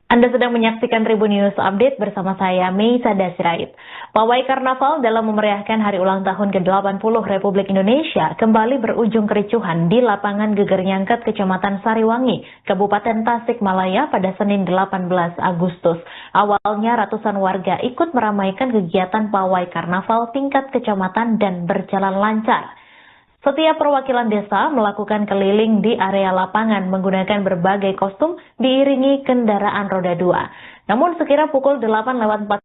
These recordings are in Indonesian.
Anda sedang menyaksikan Tribun News Update bersama saya, Meisa Sirait. Pawai Karnaval dalam memeriahkan hari ulang tahun ke-80 Republik Indonesia kembali berujung kericuhan di lapangan Geger Nyangket, Kecamatan Sariwangi, Kabupaten Tasikmalaya pada Senin 18 Agustus. Awalnya ratusan warga ikut meramaikan kegiatan Pawai Karnaval tingkat kecamatan dan berjalan lancar. Setiap perwakilan desa melakukan keliling di area lapangan menggunakan berbagai kostum diiringi kendaraan roda 2. Namun sekira pukul 8:45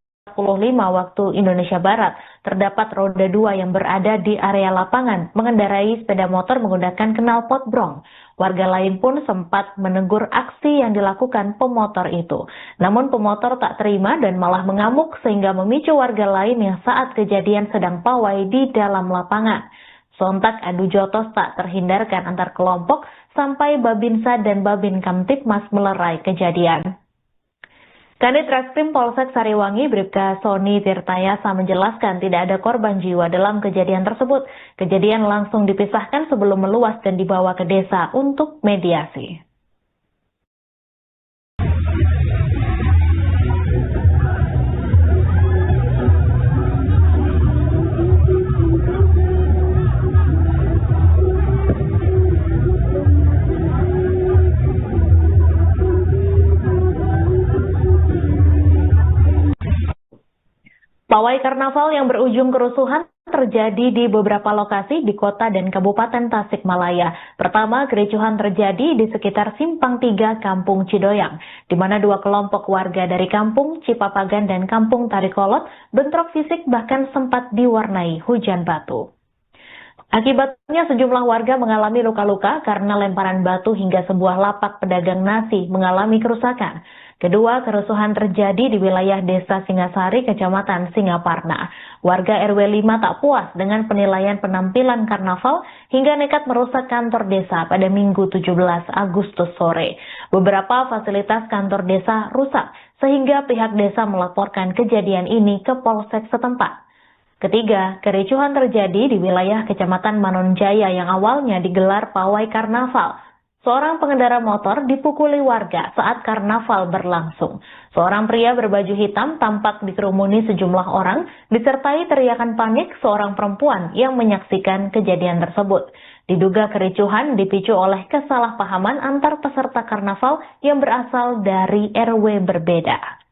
waktu Indonesia Barat, terdapat roda 2 yang berada di area lapangan mengendarai sepeda motor menggunakan knalpot brong. Warga lain pun sempat menegur aksi yang dilakukan pemotor itu. Namun pemotor tak terima dan malah mengamuk sehingga memicu warga lain yang saat kejadian sedang pawai di dalam lapangan. Sontak adu jotos tak terhindarkan antar kelompok sampai Babinsa dan Babin Kamtipmas melerai kejadian. Kanit Reskrim Polsek Sariwangi Bribka Sony Tirtayasa menjelaskan tidak ada korban jiwa dalam kejadian tersebut. Kejadian langsung dipisahkan sebelum meluas dan dibawa ke desa untuk mediasi. Pawai Karnaval yang berujung kerusuhan terjadi di beberapa lokasi di kota dan Kabupaten Tasikmalaya. Pertama, kericuhan terjadi di sekitar Simpang 3 Kampung Cidoyang, di mana dua kelompok warga dari Kampung Cipapagan dan Kampung Tarikolot bentrok fisik bahkan sempat diwarnai hujan batu. Akibatnya sejumlah warga mengalami luka-luka karena lemparan batu hingga sebuah lapak pedagang nasi mengalami kerusakan. Kedua, kerusuhan terjadi di wilayah Desa Singasari, Kecamatan Singaparna. Warga RW 5 tak puas dengan penilaian penampilan karnaval hingga nekat merusak kantor desa pada Minggu 17 Agustus sore. Beberapa fasilitas kantor desa rusak sehingga pihak desa melaporkan kejadian ini ke Polsek setempat. Ketiga, kericuhan terjadi di wilayah Kecamatan Manonjaya yang awalnya digelar pawai karnaval. Seorang pengendara motor dipukuli warga saat karnaval berlangsung. Seorang pria berbaju hitam tampak dikerumuni sejumlah orang, disertai teriakan panik seorang perempuan yang menyaksikan kejadian tersebut. Diduga kericuhan dipicu oleh kesalahpahaman antar peserta karnaval yang berasal dari RW berbeda.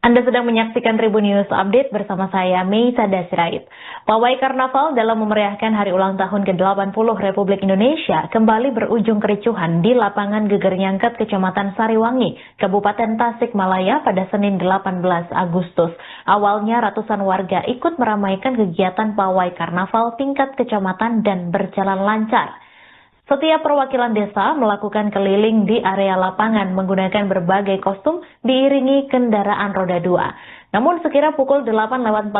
Anda sedang menyaksikan Tribun News Update bersama saya, Meisa Sirait. Pawai Karnaval dalam memeriahkan hari ulang tahun ke-80 Republik Indonesia kembali berujung kericuhan di lapangan Geger Nyangket, Kecamatan Sariwangi, Kabupaten Tasikmalaya pada Senin 18 Agustus. Awalnya ratusan warga ikut meramaikan kegiatan Pawai Karnaval tingkat kecamatan dan berjalan lancar. Setiap perwakilan desa melakukan keliling di area lapangan menggunakan berbagai kostum diiringi kendaraan roda 2. Namun sekira pukul 8:45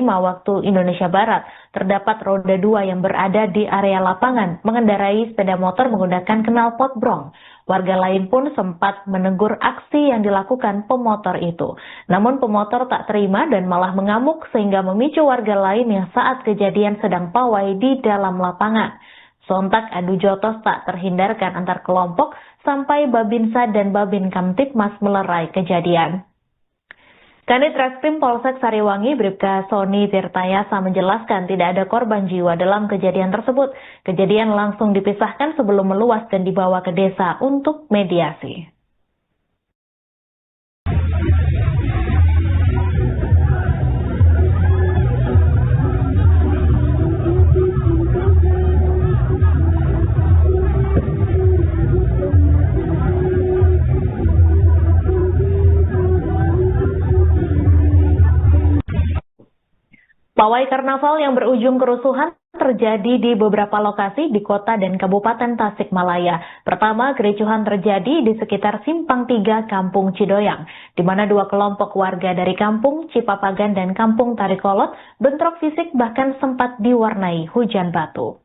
waktu Indonesia Barat, terdapat roda 2 yang berada di area lapangan mengendarai sepeda motor menggunakan knalpot brong. Warga lain pun sempat menegur aksi yang dilakukan pemotor itu. Namun pemotor tak terima dan malah mengamuk sehingga memicu warga lain yang saat kejadian sedang pawai di dalam lapangan. Sontak adu jotos tak terhindarkan antar kelompok sampai Babinsa dan Babin Kamtipmas melerai kejadian. Kanit Reskrim Polsek Sariwangi Bribka Sony Tirtayasa menjelaskan tidak ada korban jiwa dalam kejadian tersebut. Kejadian langsung dipisahkan sebelum meluas dan dibawa ke desa untuk mediasi. Pawai Karnaval yang berujung kerusuhan terjadi di beberapa lokasi di kota dan Kabupaten Tasikmalaya. Pertama, kericuhan terjadi di sekitar Simpang 3 Kampung Cidoyang, di mana dua kelompok warga dari Kampung Cipapagan dan Kampung Tarikolot bentrok fisik bahkan sempat diwarnai hujan batu.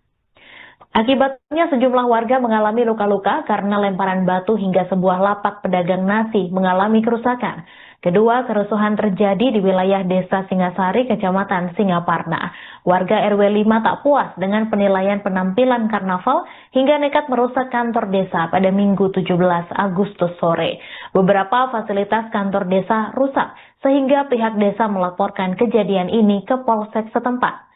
Akibatnya sejumlah warga mengalami luka-luka karena lemparan batu hingga sebuah lapak pedagang nasi mengalami kerusakan. Kedua, kerusuhan terjadi di wilayah Desa Singasari, Kecamatan Singaparna. Warga RW 5 tak puas dengan penilaian penampilan karnaval hingga nekat merusak kantor desa pada Minggu 17 Agustus sore. Beberapa fasilitas kantor desa rusak sehingga pihak desa melaporkan kejadian ini ke Polsek setempat.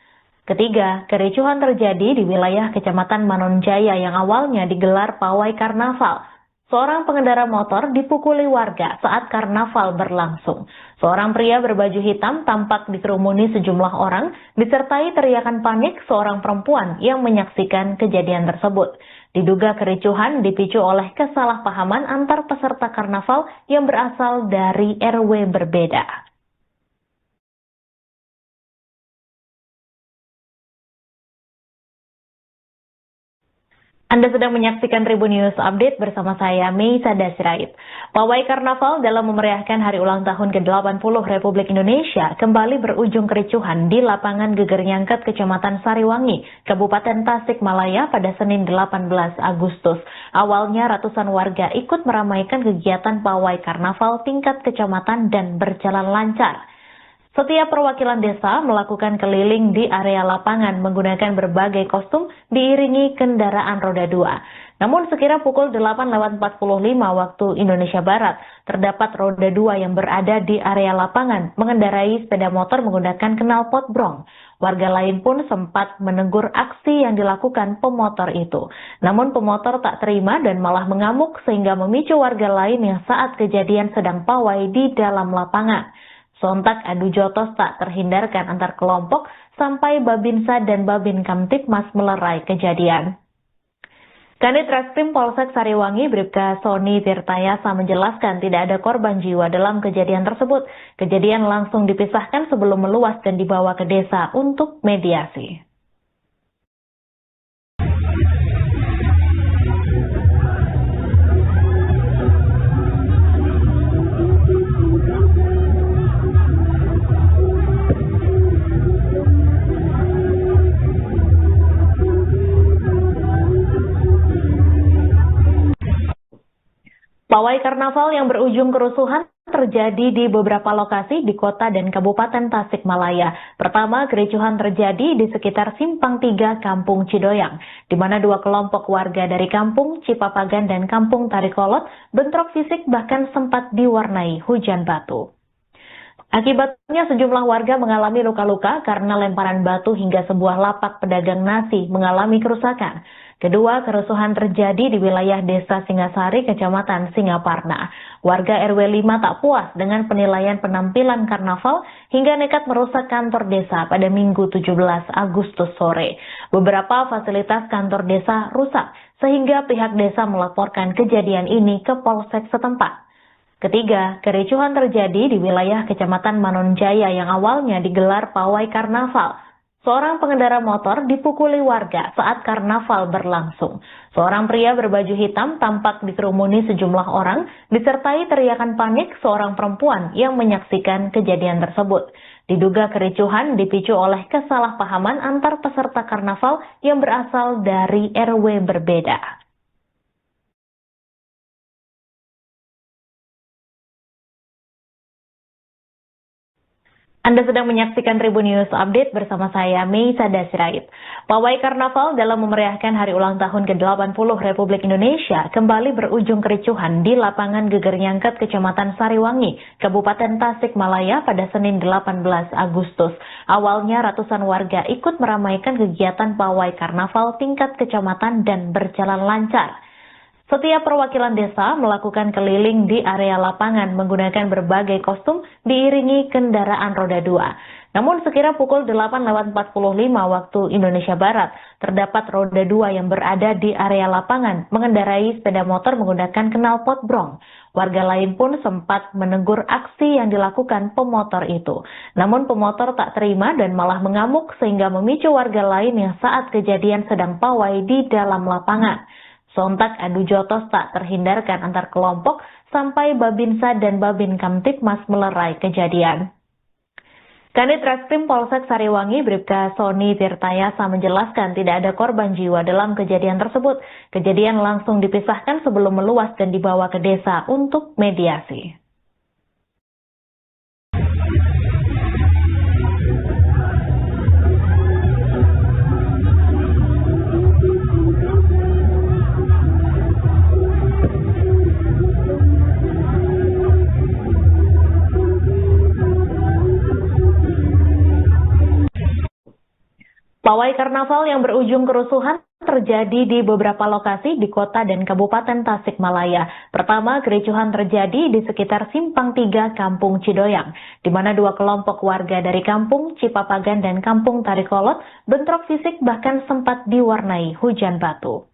Ketiga, kericuhan terjadi di wilayah Kecamatan Manonjaya yang awalnya digelar pawai karnaval. Seorang pengendara motor dipukuli warga saat karnaval berlangsung. Seorang pria berbaju hitam tampak dikerumuni sejumlah orang, disertai teriakan panik seorang perempuan yang menyaksikan kejadian tersebut. Diduga kericuhan dipicu oleh kesalahpahaman antar peserta karnaval yang berasal dari RW berbeda. Anda sedang menyaksikan Tribun News Update bersama saya, Meisa Sirait. Pawai Karnaval dalam memeriahkan hari ulang tahun ke-80 Republik Indonesia kembali berujung kericuhan di lapangan Geger Nyangket, Kecamatan Sariwangi, Kabupaten Tasikmalaya pada Senin 18 Agustus. Awalnya ratusan warga ikut meramaikan kegiatan pawai Karnaval tingkat kecamatan dan berjalan lancar. Setiap perwakilan desa melakukan keliling di area lapangan menggunakan berbagai kostum diiringi kendaraan roda 2. Namun sekira pukul 8.45 waktu Indonesia Barat, terdapat roda 2 yang berada di area lapangan mengendarai sepeda motor menggunakan knalpot brong. Warga lain pun sempat menegur aksi yang dilakukan pemotor itu. Namun pemotor tak terima dan malah mengamuk sehingga memicu warga lain yang saat kejadian sedang pawai di dalam lapangan. Sontak adu jotos tak terhindarkan antar kelompok sampai Babinsa dan Babin Kamtipmas melerai kejadian. Kanit Reskrim Polsek Sariwangi Bribka Sony Tirtayasa menjelaskan tidak ada korban jiwa dalam kejadian tersebut. Kejadian langsung dipisahkan sebelum meluas dan dibawa ke desa untuk mediasi. Pawai karnaval yang berujung kerusuhan terjadi di beberapa lokasi di kota dan kabupaten Tasikmalaya. Pertama, kericuhan terjadi di sekitar Simpang 3 Kampung Cidoyang, di mana dua kelompok warga dari Kampung Cipapagan dan Kampung Tarikolot bentrok fisik bahkan sempat diwarnai hujan batu. Akibatnya sejumlah warga mengalami luka-luka karena lemparan batu hingga sebuah lapak pedagang nasi mengalami kerusakan. Kedua, kerusuhan terjadi di wilayah Desa Singasari, Kecamatan Singaparna. Warga RW 5 tak puas dengan penilaian penampilan karnaval hingga nekat merusak kantor desa pada Minggu 17 Agustus sore. Beberapa fasilitas kantor desa rusak sehingga pihak desa melaporkan kejadian ini ke Polsek setempat. Ketiga, kericuhan terjadi di wilayah Kecamatan Manonjaya yang awalnya digelar pawai karnaval. Seorang pengendara motor dipukuli warga saat karnaval berlangsung. Seorang pria berbaju hitam tampak dikerumuni sejumlah orang, disertai teriakan panik seorang perempuan yang menyaksikan kejadian tersebut. Diduga kericuhan dipicu oleh kesalahpahaman antar peserta karnaval yang berasal dari RW berbeda. Anda sedang menyaksikan Tribun News Update bersama saya, Meisa Sirait. Pawai Karnaval dalam memeriahkan hari ulang tahun ke-80 Republik Indonesia kembali berujung kericuhan di lapangan Geger Nyangket, Kecamatan Sariwangi, Kabupaten Tasikmalaya pada Senin 18 Agustus. Awalnya ratusan warga ikut meramaikan kegiatan pawai karnaval tingkat kecamatan dan berjalan lancar. Setiap perwakilan desa melakukan keliling di area lapangan menggunakan berbagai kostum diiringi kendaraan roda 2. Namun sekira pukul 8.45 waktu Indonesia Barat, terdapat roda 2 yang berada di area lapangan mengendarai sepeda motor menggunakan knalpot brong. Warga lain pun sempat menegur aksi yang dilakukan pemotor itu. Namun pemotor tak terima dan malah mengamuk sehingga memicu warga lain yang saat kejadian sedang pawai di dalam lapangan. Sontak adu jotos tak terhindarkan antar kelompok sampai Babinsa dan Babin Kamtipmas melerai kejadian. Kanit Reskrim Polsek Sariwangi Bribka Sony Tirtayasa menjelaskan tidak ada korban jiwa dalam kejadian tersebut. Kejadian langsung dipisahkan sebelum meluas dan dibawa ke desa untuk mediasi. Pawai karnaval yang berujung kerusuhan terjadi di beberapa lokasi di kota dan kabupaten Tasikmalaya. Pertama, kericuhan terjadi di sekitar Simpang 3 Kampung Cidoyang, di mana dua kelompok warga dari Kampung Cipapagan dan Kampung Tarikolot bentrok fisik bahkan sempat diwarnai hujan batu.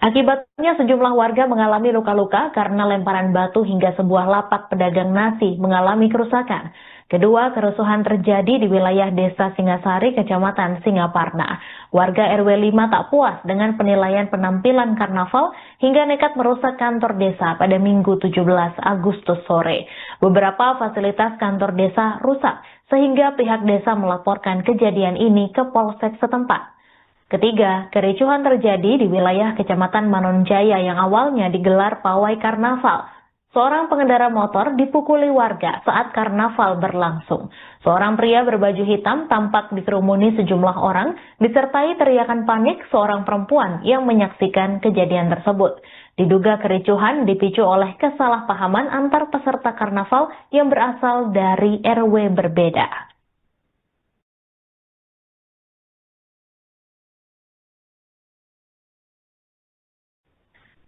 Akibatnya sejumlah warga mengalami luka-luka karena lemparan batu hingga sebuah lapak pedagang nasi mengalami kerusakan. Kedua, kerusuhan terjadi di wilayah Desa Singasari, Kecamatan Singaparna. Warga RW 5 tak puas dengan penilaian penampilan karnaval hingga nekat merusak kantor desa pada Minggu 17 Agustus sore. Beberapa fasilitas kantor desa rusak sehingga pihak desa melaporkan kejadian ini ke Polsek setempat. Ketiga, kericuhan terjadi di wilayah Kecamatan Manonjaya yang awalnya digelar pawai karnaval. Seorang pengendara motor dipukuli warga saat karnaval berlangsung. Seorang pria berbaju hitam tampak dikerumuni sejumlah orang, disertai teriakan panik seorang perempuan yang menyaksikan kejadian tersebut. Diduga kericuhan dipicu oleh kesalahpahaman antar peserta karnaval yang berasal dari RW berbeda.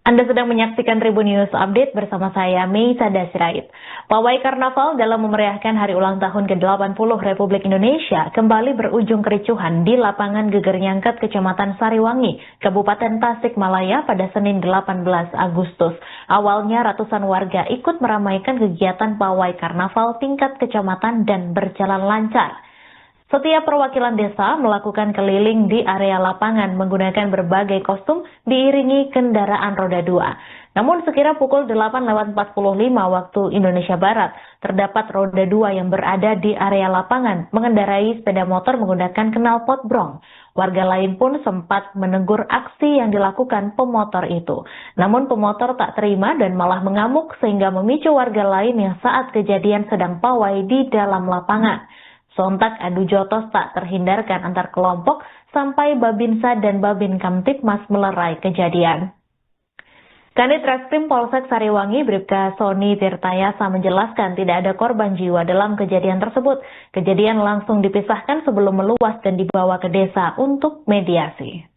Anda sedang menyaksikan Tribun News Update bersama saya, Meisa Sirait. Pawai karnaval dalam memeriahkan hari ulang tahun ke-80 Republik Indonesia kembali berujung kericuhan di lapangan Geger Nyangket, Kecamatan Sariwangi, Kabupaten Tasikmalaya pada Senin 18 Agustus. Awalnya ratusan warga ikut meramaikan kegiatan pawai karnaval tingkat kecamatan dan berjalan lancar. Setiap perwakilan desa melakukan keliling di area lapangan menggunakan berbagai kostum diiringi kendaraan roda 2. Namun sekira pukul 8:45 waktu Indonesia Barat, terdapat roda 2 yang berada di area lapangan mengendarai sepeda motor menggunakan knalpot brong. Warga lain pun sempat menegur aksi yang dilakukan pemotor itu. Namun pemotor tak terima dan malah mengamuk sehingga memicu warga lain yang saat kejadian sedang pawai di dalam lapangan. Sontak adu jotos tak terhindarkan antar kelompok sampai Babinsa dan Babin Kamtipmas melerai kejadian. Kanit Reskrim Polsek Sariwangi Bribka Sony Tirtayasa menjelaskan tidak ada korban jiwa dalam kejadian tersebut. Kejadian langsung dipisahkan sebelum meluas dan dibawa ke desa untuk mediasi.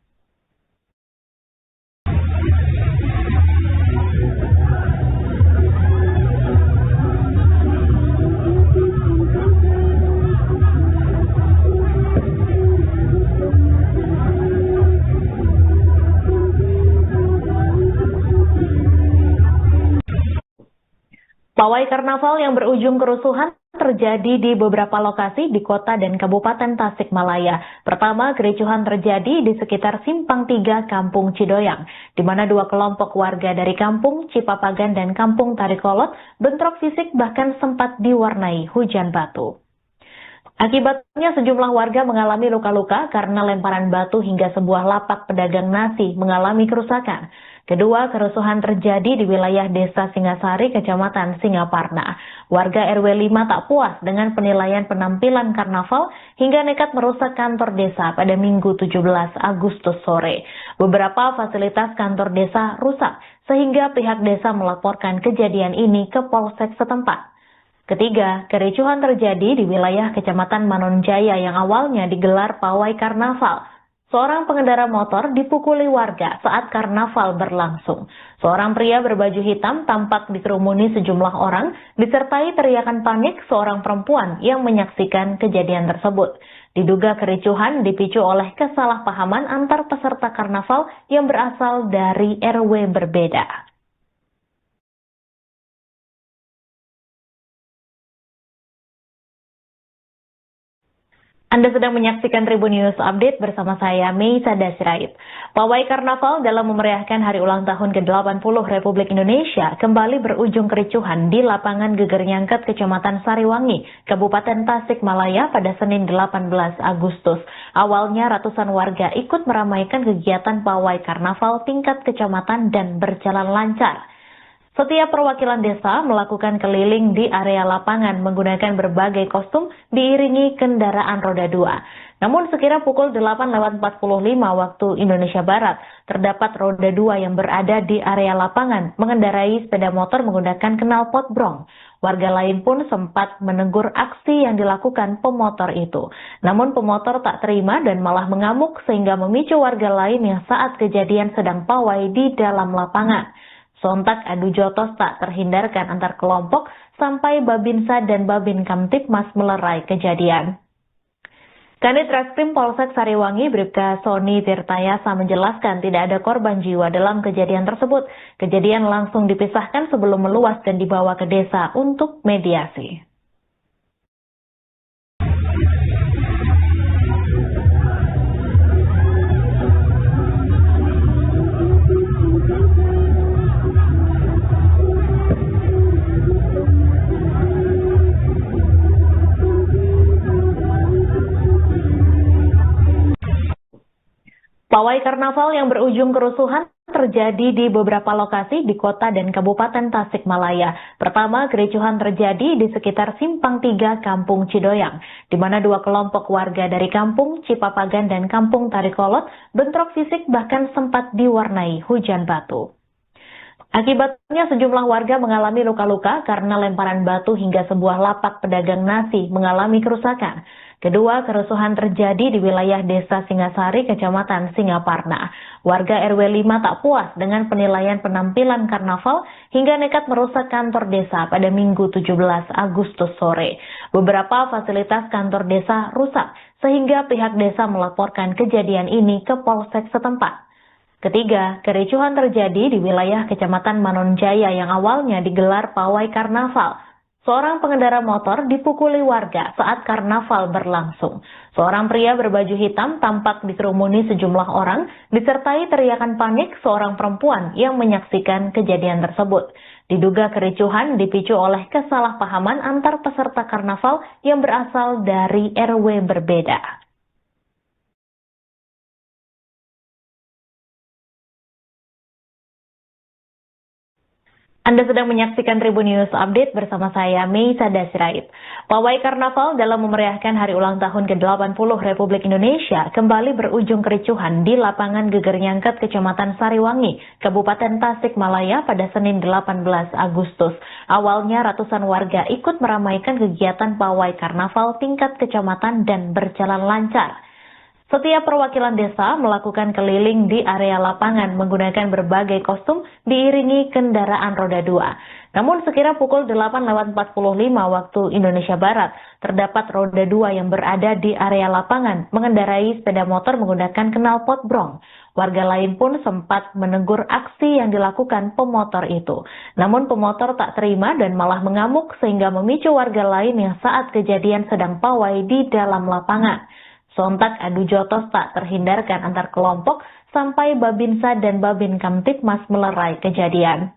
Pawai karnaval yang berujung kerusuhan terjadi di beberapa lokasi di kota dan kabupaten Tasikmalaya. Pertama, kericuhan terjadi di sekitar Simpang 3 Kampung Cidoyang, di mana dua kelompok warga dari Kampung Cipapagan dan Kampung Tarikolot bentrok fisik bahkan sempat diwarnai hujan batu. Akibatnya sejumlah warga mengalami luka-luka karena lemparan batu hingga sebuah lapak pedagang nasi mengalami kerusakan. Kedua, kerusuhan terjadi di wilayah Desa Singasari, Kecamatan Singaparna. Warga RW 5 tak puas dengan penilaian penampilan karnaval hingga nekat merusak kantor desa pada Minggu 17 Agustus sore. Beberapa fasilitas kantor desa rusak sehingga pihak desa melaporkan kejadian ini ke Polsek setempat. Ketiga, kericuhan terjadi di wilayah Kecamatan Manonjaya yang awalnya digelar pawai karnaval. Seorang pengendara motor dipukuli warga saat karnaval berlangsung. Seorang pria berbaju hitam tampak dikerumuni sejumlah orang, disertai teriakan panik seorang perempuan yang menyaksikan kejadian tersebut. Diduga kericuhan dipicu oleh kesalahpahaman antar peserta karnaval yang berasal dari RW berbeda. Anda sedang menyaksikan Tribun News Update bersama saya, Meisa Sirait. Pawai Karnaval dalam memeriahkan hari ulang tahun ke-80 Republik Indonesia kembali berujung kericuhan di lapangan Geger Nyangket, Kecamatan Sariwangi, Kabupaten Tasikmalaya pada Senin 18 Agustus. Awalnya ratusan warga ikut meramaikan kegiatan Pawai Karnaval tingkat kecamatan dan berjalan lancar. Setiap perwakilan desa melakukan keliling di area lapangan menggunakan berbagai kostum diiringi kendaraan roda 2. Namun sekira pukul 8:45 waktu Indonesia Barat, terdapat roda 2 yang berada di area lapangan mengendarai sepeda motor menggunakan knalpot brong. Warga lain pun sempat menegur aksi yang dilakukan pemotor itu. Namun pemotor tak terima dan malah mengamuk sehingga memicu warga lain yang saat kejadian sedang pawai di dalam lapangan. Sontak adu jotos tak terhindarkan antar kelompok sampai Babinsa dan Babin Kamtibmas melerai kejadian. Kanit Reskrim Polsek Sariwangi Bribka Sony Tirtayasa menjelaskan tidak ada korban jiwa dalam kejadian tersebut. Kejadian langsung dipisahkan sebelum meluas dan dibawa ke desa untuk mediasi. Pawai Karnaval yang berujung kerusuhan terjadi di beberapa lokasi di kota dan Kabupaten Tasikmalaya. Pertama, kericuhan terjadi di sekitar Simpang 3 Kampung Cidoyang, di mana dua kelompok warga dari Kampung Cipapagan dan Kampung Tarikolot bentrok fisik bahkan sempat diwarnai hujan batu. Akibatnya sejumlah warga mengalami luka-luka karena lemparan batu hingga sebuah lapak pedagang nasi mengalami kerusakan. Kedua, kerusuhan terjadi di wilayah Desa Singasari, Kecamatan Singaparna. Warga RW 5 tak puas dengan penilaian penampilan karnaval hingga nekat merusak kantor desa pada Minggu 17 Agustus sore. Beberapa fasilitas kantor desa rusak sehingga pihak desa melaporkan kejadian ini ke Polsek setempat. Ketiga, kericuhan terjadi di wilayah Kecamatan Manonjaya yang awalnya digelar pawai karnaval. Seorang pengendara motor dipukuli warga saat karnaval berlangsung. Seorang pria berbaju hitam tampak dikerumuni sejumlah orang, disertai teriakan panik seorang perempuan yang menyaksikan kejadian tersebut. Diduga kericuhan dipicu oleh kesalahpahaman antar peserta karnaval yang berasal dari RW berbeda. Anda sedang menyaksikan Tribun News Update bersama saya, Meisa Sirait. Pawai Karnaval dalam memeriahkan hari ulang tahun ke-80 Republik Indonesia kembali berujung kericuhan di lapangan Geger Nyangket, Kecamatan Sariwangi, Kabupaten Tasikmalaya pada Senin 18 Agustus. Awalnya ratusan warga ikut meramaikan kegiatan Pawai Karnaval tingkat kecamatan dan berjalan lancar. Setiap perwakilan desa melakukan keliling di area lapangan menggunakan berbagai kostum diiringi kendaraan roda 2. Namun sekira pukul 8:45 waktu Indonesia Barat, terdapat roda 2 yang berada di area lapangan mengendarai sepeda motor menggunakan knalpot brong. Warga lain pun sempat menegur aksi yang dilakukan pemotor itu. Namun pemotor tak terima dan malah mengamuk sehingga memicu warga lain yang saat kejadian sedang pawai di dalam lapangan. Sontak adu jotos tak terhindarkan antar kelompok sampai Babinsa dan Babin Kamtibmas melerai kejadian.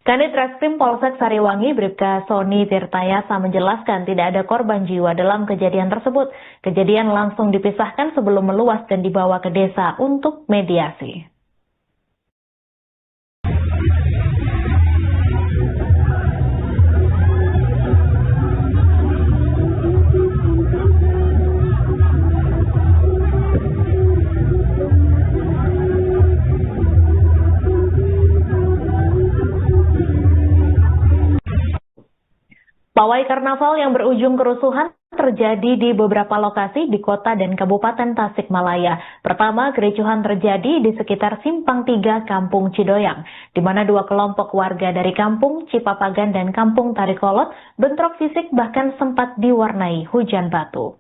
Kanit Reskrim Polsek Sariwangi Bribka Sony Tirtayasa menjelaskan tidak ada korban jiwa dalam kejadian tersebut. Kejadian langsung dipisahkan sebelum meluas dan dibawa ke desa untuk mediasi. Pawai Karnaval yang berujung kerusuhan terjadi di beberapa lokasi di kota dan Kabupaten Tasikmalaya. Pertama, kericuhan terjadi di sekitar Simpang 3 Kampung Cidoyang, di mana dua kelompok warga dari Kampung Cipapagan dan Kampung Tarikolot bentrok fisik bahkan sempat diwarnai hujan batu.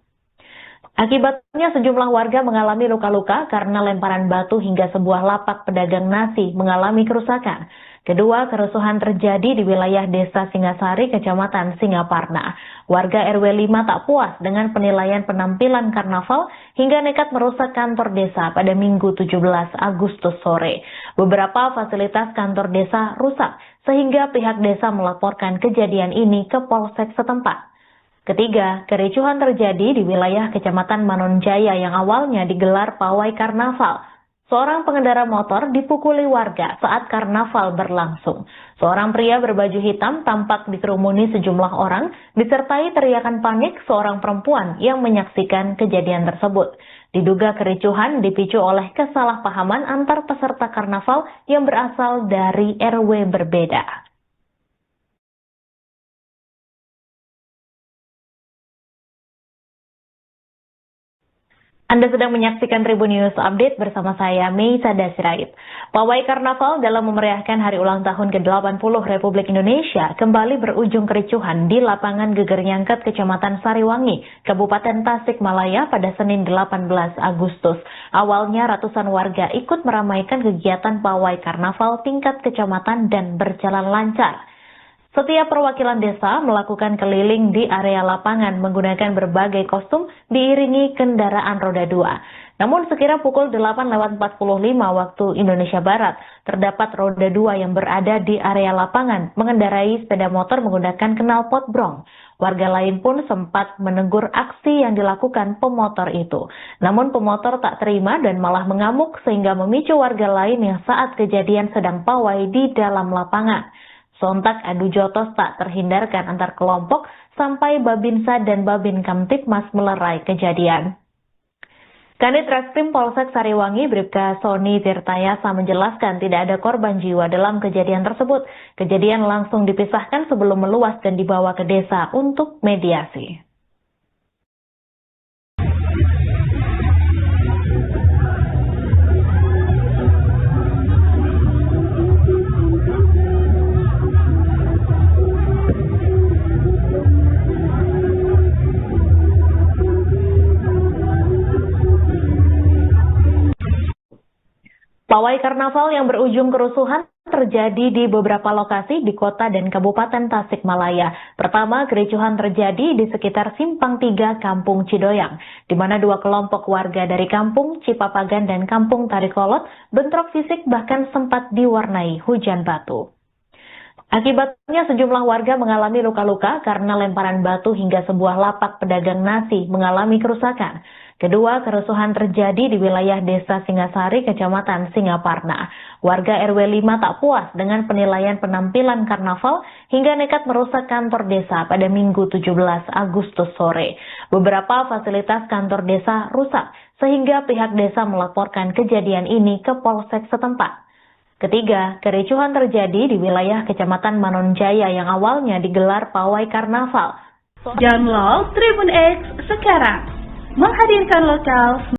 Akibatnya sejumlah warga mengalami luka-luka karena lemparan batu hingga sebuah lapak pedagang nasi mengalami kerusakan. Kedua, kerusuhan terjadi di wilayah Desa Singasari, Kecamatan Singaparna. Warga RW 5 tak puas dengan penilaian penampilan karnaval hingga nekat merusak kantor desa pada Minggu 17 Agustus sore. Beberapa fasilitas kantor desa rusak sehingga pihak desa melaporkan kejadian ini ke Polsek setempat. Ketiga, kericuhan terjadi di wilayah Kecamatan Manonjaya yang awalnya digelar pawai karnaval. Seorang pengendara motor dipukuli warga saat karnaval berlangsung. Seorang pria berbaju hitam tampak dikerumuni sejumlah orang, disertai teriakan panik seorang perempuan yang menyaksikan kejadian tersebut. Diduga kericuhan dipicu oleh kesalahpahaman antar peserta karnaval yang berasal dari RW berbeda. Anda sedang menyaksikan Tribun News Update bersama saya, Meisa Sirait. Pawai Karnaval dalam memeriahkan hari ulang tahun ke-80 Republik Indonesia kembali berujung kericuhan di lapangan Geger Nyangket, Kecamatan Sariwangi, Kabupaten Tasikmalaya pada Senin 18 Agustus. Awalnya ratusan warga ikut meramaikan kegiatan pawai Karnaval tingkat kecamatan dan berjalan lancar. Setiap perwakilan desa melakukan keliling di area lapangan menggunakan berbagai kostum diiringi kendaraan roda 2. Namun sekira pukul 8:45 waktu Indonesia Barat, terdapat roda 2 yang berada di area lapangan mengendarai sepeda motor menggunakan knalpot brong. Warga lain pun sempat menegur aksi yang dilakukan pemotor itu. Namun pemotor tak terima dan malah mengamuk sehingga memicu warga lain yang saat kejadian sedang pawai di dalam lapangan. Sontak adu jotos tak terhindarkan antar kelompok sampai Babinsa dan Babin Kamtipmas melerai kejadian. Kanit Reskrim Polsek Sariwangi Bribka Sony Tirtayasa menjelaskan tidak ada korban jiwa dalam kejadian tersebut. Kejadian langsung dipisahkan sebelum meluas dan dibawa ke desa untuk mediasi. Pawai karnaval yang berujung kerusuhan terjadi di beberapa lokasi di kota dan Kabupaten Tasikmalaya. Pertama, kericuhan terjadi di sekitar Simpang 3 Kampung Cidoyang, di mana dua kelompok warga dari Kampung Cipapagan dan Kampung Tarikolot bentrok fisik bahkan sempat diwarnai hujan batu. Akibatnya sejumlah warga mengalami luka-luka karena lemparan batu hingga sebuah lapak pedagang nasi mengalami kerusakan. Kedua, kerusuhan terjadi di wilayah Desa Singasari, Kecamatan Singaparna. Warga RW 5 tak puas dengan penilaian penampilan karnaval hingga nekat merusak kantor desa pada Minggu 17 Agustus sore. Beberapa fasilitas kantor desa rusak sehingga pihak desa melaporkan kejadian ini ke Polsek setempat. Ketiga, kericuhan terjadi di wilayah Kecamatan Manonjaya yang awalnya digelar pawai karnaval. Download Tribun X sekarang, menghadirkan lokal